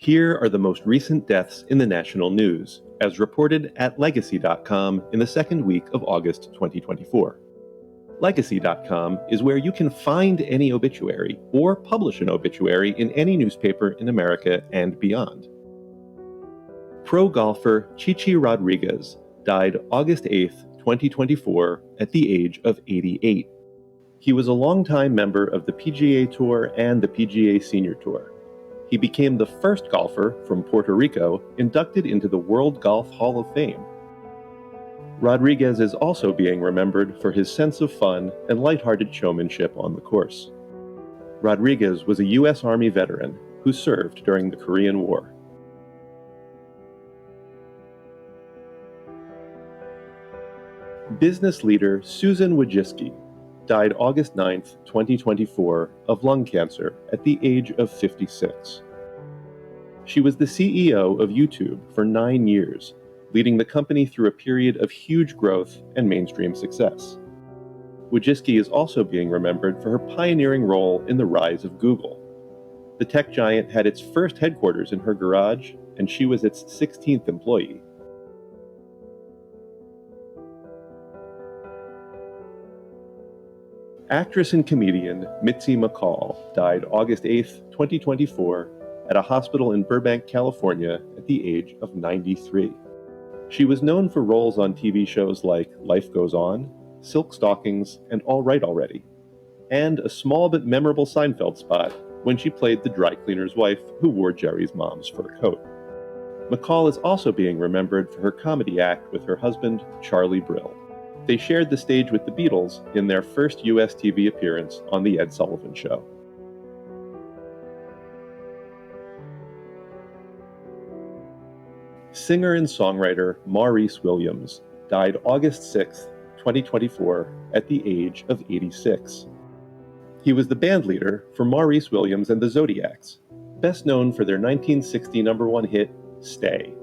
Here are the most recent deaths in the national news, as reported at Legacy.com in the second week of August 2024. Legacy.com is where you can find any obituary or publish an obituary in any newspaper in America and beyond. Pro golfer Chichi Rodriguez died August 8, 2024, at the age of 88. He was a longtime member of the PGA Tour and the PGA Senior Tour. He became the first golfer from Puerto Rico inducted into the World Golf Hall of Fame. Rodriguez is also being remembered for his sense of fun and lighthearted showmanship on the course. Rodriguez was a U.S. Army veteran who served during the Korean War. Business leader Susan Wojcicki died August 9, 2024, of lung cancer at the age of 56. She was the CEO of YouTube for 9 years, leading the company through a period of huge growth and mainstream success. Wojcicki is also being remembered for her pioneering role in the rise of Google. The tech giant had its first headquarters in her garage, and she was its 16th employee. Actress and comedian Mitsy McCall died August 8, 2024, at a hospital in Burbank, California, at the age of 93. She was known for roles on TV shows like Life Goes On, Silk Stockings, and All Right Already, and a small but memorable Seinfeld spot when she played the dry cleaner's wife who wore Jerry's mom's fur coat. McCall is also being remembered for her comedy act with her husband, Charlie Brill. They shared the stage with the Beatles in their first U.S. TV appearance on The Ed Sullivan Show. Singer and songwriter Maurice Williams died August 6, 2024, at the age of 86. He was the band leader for Maurice Williams and the Zodiacs, best known for their 1960 #1 hit, Stay.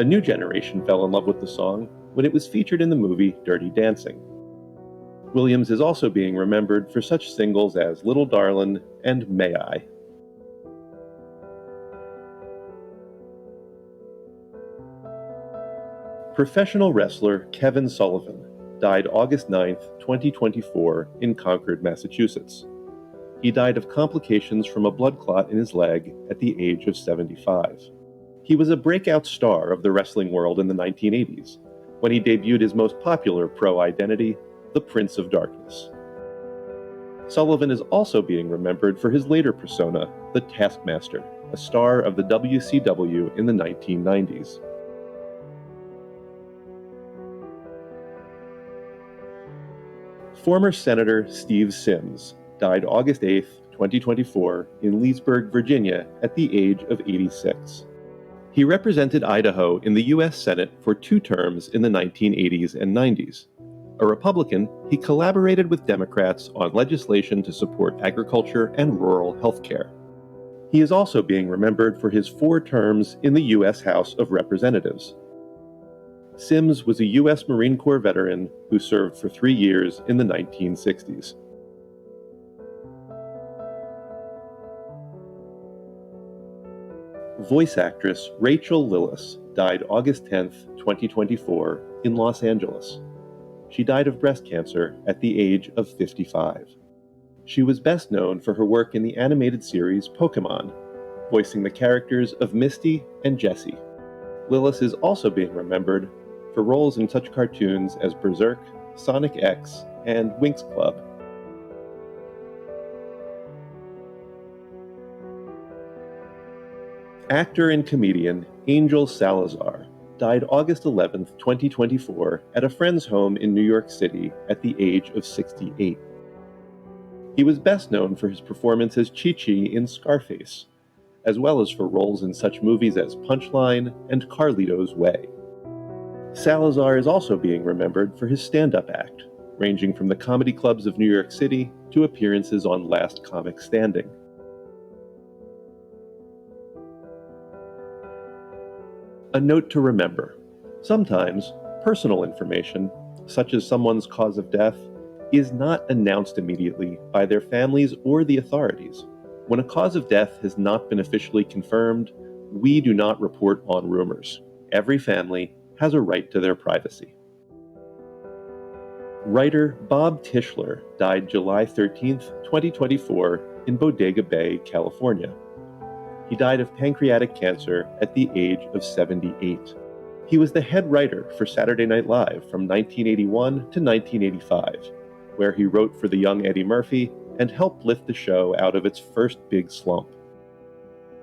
A new generation fell in love with the song when it was featured in the movie Dirty Dancing. Williams is also being remembered for such singles as Little Darlin' and May I. Professional wrestler Kevin Sullivan died August 9, 2024, in Concord, Massachusetts. He died of complications from a blood clot in his leg at the age of 75. He was a breakout star of the wrestling world in the 1980s, when he debuted his most popular pro identity, the Prince of Darkness. Sullivan is also being remembered for his later persona, the Taskmaster, a star of the WCW in the 1990s. Former Senator Steve Symms died August 8, 2024, in Leesburg, Virginia, at the age of 86. He represented Idaho in the U.S. Senate for 2 terms in the 1980s and 90s. A Republican, he collaborated with Democrats on legislation to support agriculture and rural health care. He is also being remembered for his 4 terms in the U.S. House of Representatives. Symms was a U.S. Marine Corps veteran who served for 3 years in the 1960s. Voice actress Rachael Lillis died August 10, 2024, in Los Angeles. She died of breast cancer at the age of 55. She was best known for her work in the animated series Pokémon, voicing the characters of Misty and Jessie. Lillis is also being remembered for roles in such cartoons as Berserk, Sonic X, and Winx Club. Actor and comedian Ángel Salazar died August 11, 2024, at a friend's home in New York City at the age of 68. He was best known for his performance as Chi-Chi in Scarface, as well as for roles in such movies as Punchline and Carlito's Way. Salazar is also being remembered for his stand-up act, ranging from the comedy clubs of New York City to appearances on Last Comic Standing. A note to remember: sometimes personal information, such as someone's cause of death, is not announced immediately by their families or the authorities. When a cause of death has not been officially confirmed, we do not report on rumors. Every family has a right to their privacy. Writer Bob Tishler died July 13, 2024, in Bodega Bay, California. He died of pancreatic cancer at the age of 78. He was the head writer for Saturday Night Live from 1981 to 1985, where he wrote for the young Eddie Murphy and helped lift the show out of its first big slump.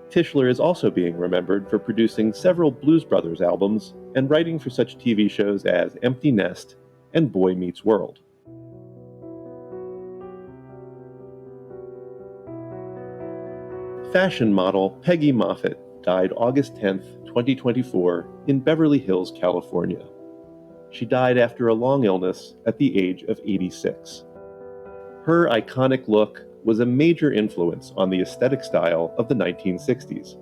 Tishler is also being remembered for producing several Blues Brothers albums and writing for such TV shows as Empty Nest and Boy Meets World. Fashion model Peggy Moffitt died August 10, 2024, in Beverly Hills, California. She died after a long illness at the age of 86. Her iconic look was a major influence on the aesthetic style of the 1960s.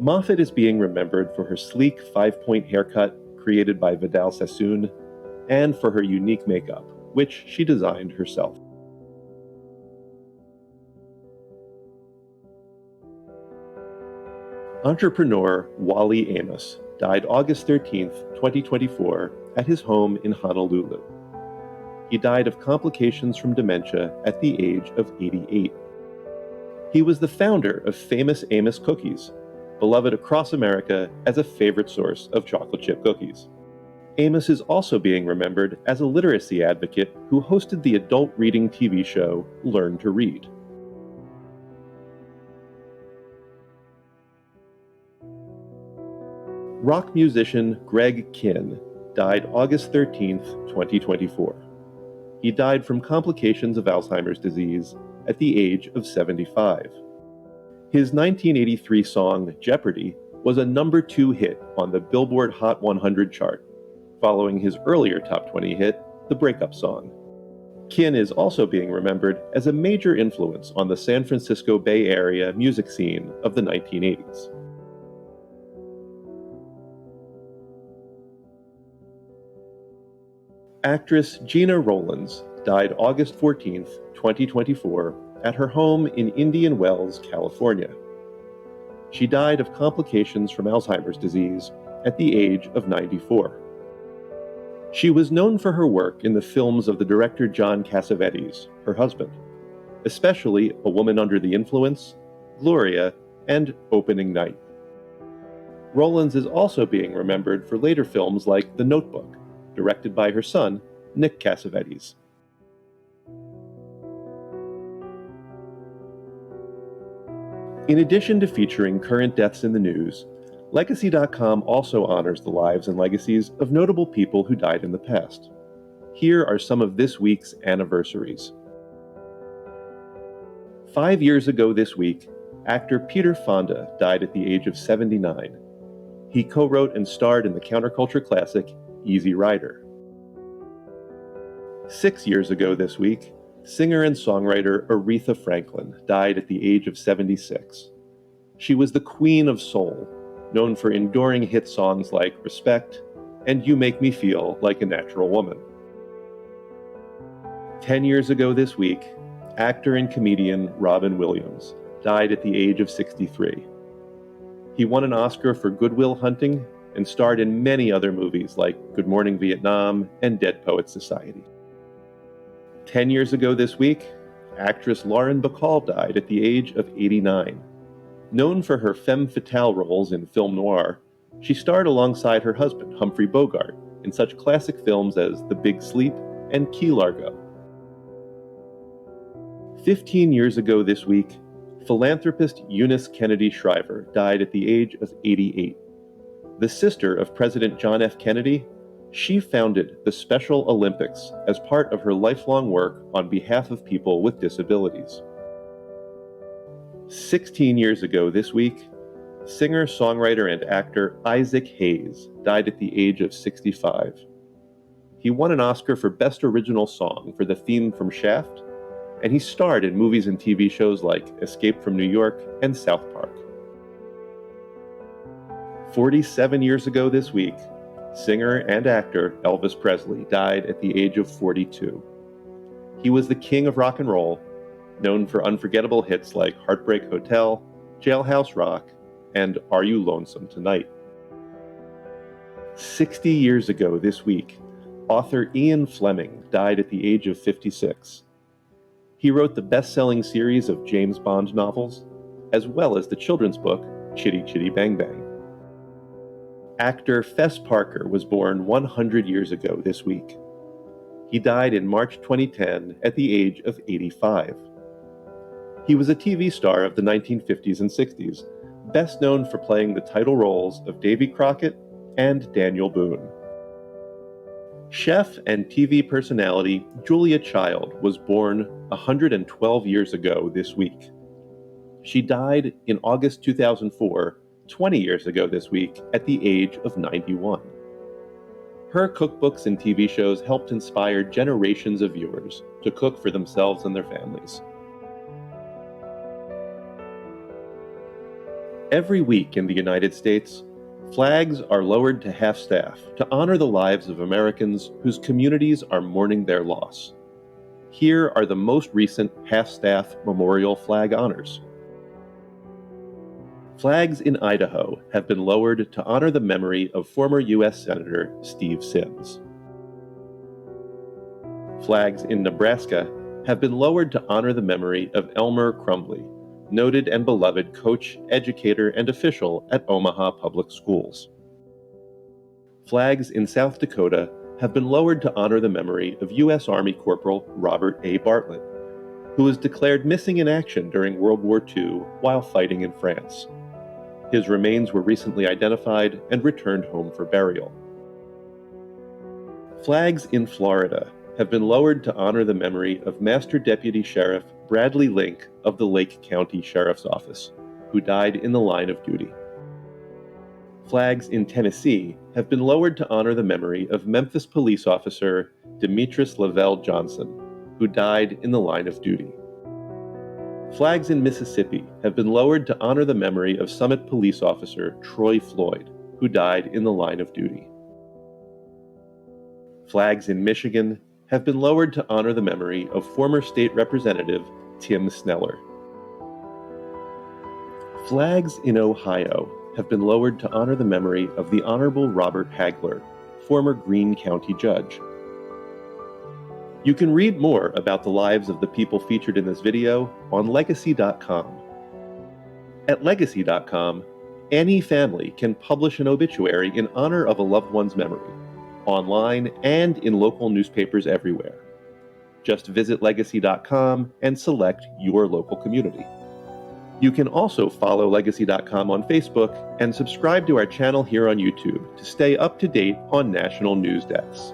Moffett is being remembered for her sleek 5-point haircut created by Vidal Sassoon and for her unique makeup, which she designed herself. Entrepreneur Wally Amos died August 13, 2024, at his home in Honolulu. He died of complications from dementia at the age of 88. He was the founder of famous Amos cookies, beloved across America as a favorite source of chocolate chip cookies. Amos is also being remembered as a literacy advocate who hosted the adult reading TV show Learn to Read. Rock musician Greg Kihn died August 13, 2024. He died from complications of Alzheimer's disease at the age of 75. His 1983 song Jeopardy was a number 2 hit on the Billboard Hot 100 chart, following his earlier top 20 hit, The Breakup Song. Kihn is also being remembered as a major influence on the San Francisco Bay Area music scene of the 1980s. Actress Gena Rowlands died August 14, 2024, at her home in Indian Wells, California. She died of complications from Alzheimer's disease at the age of 94. She was known for her work in the films of the director John Cassavetes, her husband, especially A Woman Under the Influence, Gloria, and Opening Night. Rowlands is also being remembered for later films like The Notebook, directed by her son, Nick Cassavetes. In addition to featuring current deaths in the news, Legacy.com also honors the lives and legacies of notable people who died in the past. Here are some of this week's anniversaries. 5 years ago this week, actor Peter Fonda died at the age of 79. He co-wrote and starred in the counterculture classic Easy Rider. 6 years ago this week, singer and songwriter Aretha Franklin died at the age of 76. She was the queen of soul, known for enduring hit songs like Respect and You Make Me Feel Like a Natural Woman. 10 years ago this week, actor and comedian Robin Williams died at the age of 63. He won an Oscar for Good Will Hunting and starred in many other movies like Good Morning Vietnam and Dead Poets Society. 10 years ago this week, actress Lauren Bacall died at the age of 89. Known for her femme fatale roles in film noir, she starred alongside her husband, Humphrey Bogart, in such classic films as The Big Sleep and Key Largo. 15 years ago this week, philanthropist Eunice Kennedy Shriver died at the age of 88. The sister of President John F. Kennedy, she founded the Special Olympics as part of her lifelong work on behalf of people with disabilities. 16 years ago this week, singer, songwriter, and actor Isaac Hayes died at the age of 65. He won an Oscar for Best Original Song for the theme from Shaft, and he starred in movies and TV shows like Escape from New York and South Park. 47 years ago this week, singer and actor Elvis Presley died at the age of 42. He was the king of rock and roll known for unforgettable hits like Heartbreak Hotel, Jailhouse Rock, and Are You Lonesome Tonight? 60 years ago this week, author Ian Fleming died at the age of 56. He wrote the best-selling series of James Bond novels, as well as the children's book Chitty Chitty Bang Bang. Actor FES Parker was born 100 years ago this week. He died in March 2010 at the age of 85. He was a TV star of the 1950s and 60s, best known for playing the title roles of Davy Crockett and Daniel Boone. Chef and TV personality Julia Child was born 112 years ago this week. She died in August 2004, 20 years ago this week, at the age of 91. Her cookbooks and TV shows helped inspire generations of viewers to cook for themselves and their families. Every week in the United States, flags are lowered to half-staff to honor the lives of Americans whose communities are mourning their loss. Here are the most recent half-staff memorial flag honors. Flags in Idaho have been lowered to honor the memory of former U.S. Senator Steve Symms. Flags in Nebraska have been lowered to honor the memory of Elmer Crumbley, noted and beloved coach, educator, and official at Omaha Public Schools. Flags in South Dakota have been lowered to honor the memory of U.S. Army Corporal Robert A. Bartlett, who was declared missing in action during World War II while fighting in France. His remains were recently identified and returned home for burial. Flags in Florida have been lowered to honor the memory of Master Deputy Sheriff Bradley Link of the Lake County Sheriff's Office, who died in the line of duty. Flags in Tennessee have been lowered to honor the memory of Memphis police officer Demetrius Lavelle Johnson, who died in the line of duty. Flags in Mississippi have been lowered to honor the memory of Summit police officer Troy Floyd, who died in the line of duty. Flags in Michigan have been lowered to honor the memory of former state representative Tim Sneller. Flags in Ohio have been lowered to honor the memory of the Honorable Robert Hagler, former Greene County judge. You can read more about the lives of the people featured in this video on Legacy.com. At Legacy.com, any family can publish an obituary in honor of a loved one's memory, online and in local newspapers everywhere. Just visit Legacy.com and select your local community. You can also follow Legacy.com on Facebook and subscribe to our channel here on YouTube to stay up to date on national news deaths.